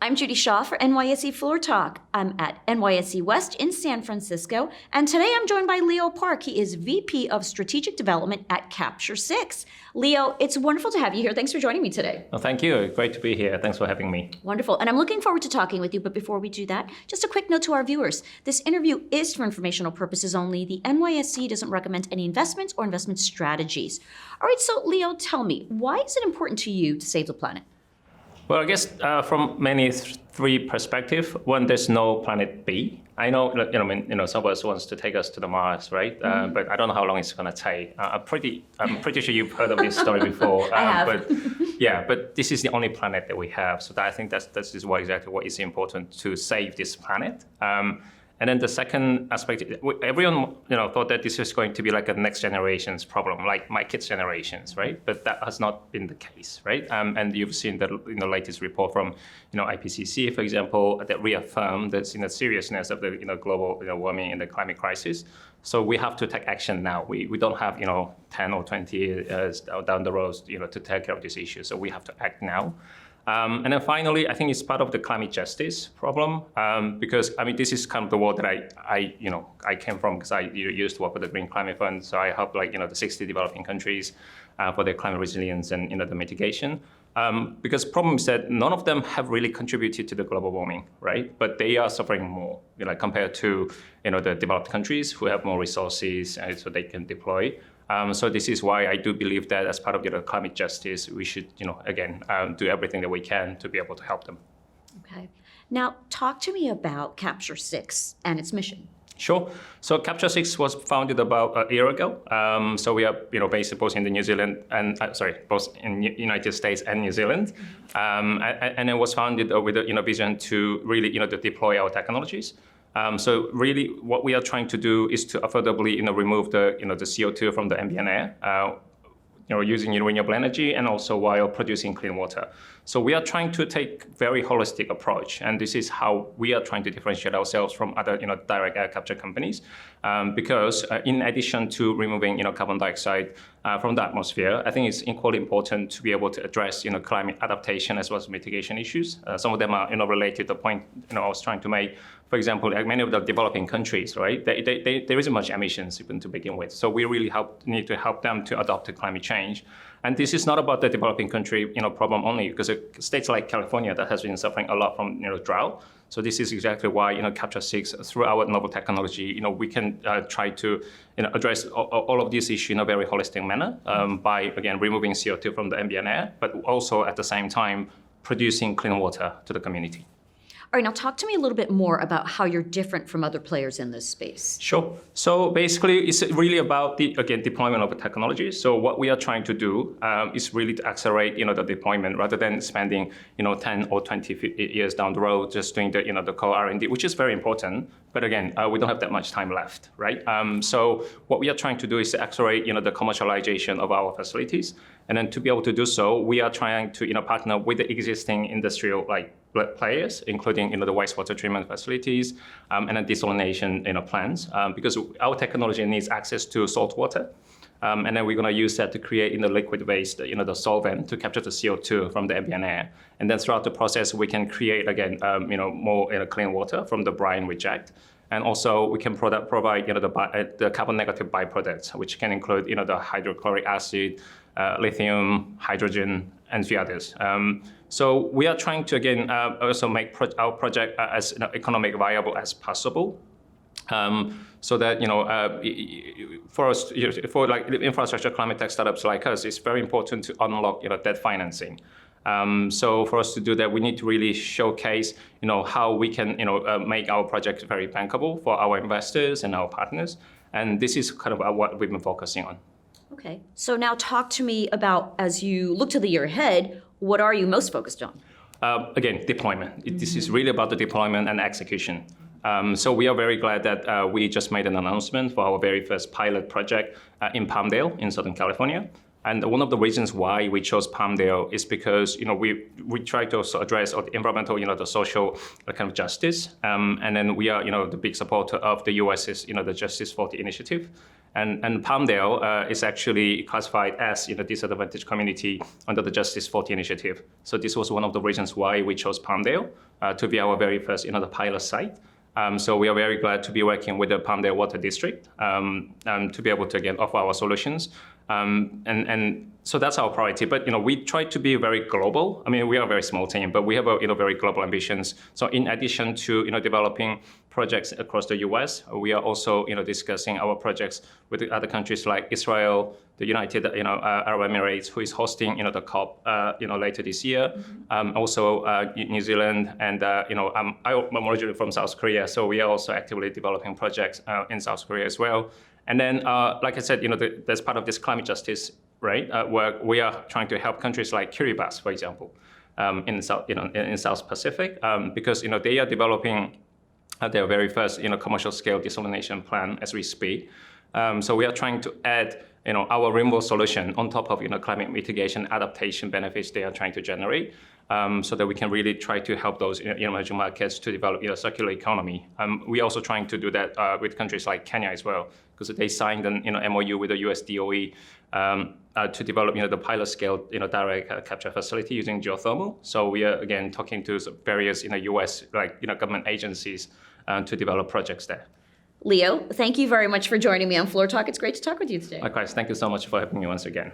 I'm Judy Shaw for NYSE Floor Talk. I'm at NYSE West in San Francisco, and today I'm joined by Leo Park. He is VP of Strategic Development at Capture6. Leo, it's wonderful to have you here. Thanks for joining me today. Well, thank you. Great to be here. Thanks for having me. Wonderful. And I'm looking forward to talking with you, but before we do that, just a quick note to our viewers. This interview is for informational purposes only. The NYSE doesn't recommend any investments or investment strategies. All right, so Leo, tell me, why is it important to you to save the planet? Well, I guess from three perspectives. One, there's no planet B. I know, some of us wants to take us to the Mars, right? But I don't know how long it's going to take. I'm pretty sure you've heard of this story before. I have. But this is the only planet that we have. So I think that's exactly what is important to save this planet. And then the second aspect, everyone thought that this was going to be like a next generation's problem, like my kids' generations, right? But that has not been the case, right? And you've seen the latest report from IPCC, for example, that reaffirmed the seriousness of the global warming and the climate crisis. So we have to take action now. We don't have 10 or 20 years down the road to take care of this issue. So we have to act now. And then finally, I think it's part of the climate justice problem because this is kind of the world that I came from because I used to work with the Green Climate Fund. So I helped the 60 developing countries for their climate resilience and the mitigation. Because the problem is that none of them have really contributed to the global warming, right? But they are suffering more, compared to the developed countries who have more resources so they can deploy. So this is why I do believe that as part of the climate justice, we should, again, do everything that we can to be able to help them. Okay. Now, talk to me about Capture6 and its mission. Sure. So Capture6 was founded about a year ago. So we are, based both in the New Zealand and both in United States and New Zealand, and it was founded with a vision to really, to deploy our technologies. So really, what we are trying to do is to affordably, remove the CO2 from the ambient air, using renewable energy and also while producing clean water. So we are trying to take very holistic approach, and this is how we are trying to differentiate ourselves from other, direct air capture companies, because in addition to removing, carbon dioxide from the atmosphere, I think it's equally important to be able to address, climate adaptation as well as mitigation issues. Some of them are, related to the point, I was trying to make. For example, like many of the developing countries, right? There isn't much emissions even to begin with. So we really need to help them to adopt to climate change. And this is not about the developing country, problem only, because states like California that has been suffering a lot from, drought. So this is exactly why, Capture6, through our novel technology, we can try to, address all of these issues in a very holistic manner by, again, removing CO2 from the ambient air, but also at the same time producing clean water to the community. All right, now talk to me a little bit more about how you're different from other players in this space. Sure. So basically, it's really about the, deployment of the technology. So what we are trying to do is really to accelerate, the deployment rather than spending, 10 or 20 years down the road just doing the, the core R&D, which is very important. But again, we don't have that much time left, right? So what we are trying to do is to accelerate, the commercialization of our facilities. And then to be able to do so, we are trying to, partner with the existing industrial players, including the wastewater treatment facilities and then desalination plants, because our technology needs access to salt water. And then we're going to use that to create liquid waste, the solvent to capture the CO2 from the ambient air. And then throughout the process, we can create, again, more clean water from the brine reject. And also we can provide the carbon negative byproducts, which can include the hydrochloric acid, lithium, hydrogen, and a few others. So we are trying to, again, also make our project as economic viable as possible. So that, for us, for infrastructure climate tech startups like us, it's very important to unlock, debt financing. So for us to do that, we need to really showcase, how we can, make our project very bankable for our investors and our partners. And this is kind of what we've been focusing on. Okay. So now talk to me about, as you look to the year ahead, what are you most focused on? Again, deployment. This is really about the deployment and execution. So we are very glad that we just made an announcement for our very first pilot project in Palmdale in Southern California. And one of the reasons why we chose Palmdale is because we try to also address the environmental, the social kind of justice, and then we are the big supporter of the US's the Justice for the Initiative. And Palmdale is actually classified as disadvantaged community under the Justice 40 initiative. So this was one of the reasons why we chose Palmdale to be our very first the pilot site. So we are very glad to be working with the Palmdale Water District to be able to again offer our solutions. And so that's our priority. But we try to be very global. I mean, we are a very small team, but we have very global ambitions. So in addition to developing projects across the U.S., we are also discussing our projects with other countries like Israel, the United Arab Emirates, who is hosting the COP later this year. Also New Zealand, and I'm originally from South Korea, so we are also actively developing projects in South Korea as well. And then, like I said, there's part of this climate justice, right, where we are trying to help countries like Kiribati, for example, in South Pacific, because they are developing their very first commercial scale desalination plan as we speak. So we are trying to add our rainbow solution on top of climate mitigation adaptation benefits they are trying to generate, so that we can really try to help those emerging markets to develop circular economy. We're also trying to do that with countries like Kenya as well, because they signed an MOU with the US DOE to develop the pilot scale direct capture facility using geothermal. So we are again talking to various US government agencies to develop projects there. Leo, thank you very much for joining me on Floor Talk. It's great to talk with you today. Likewise, thank you so much for having me once again.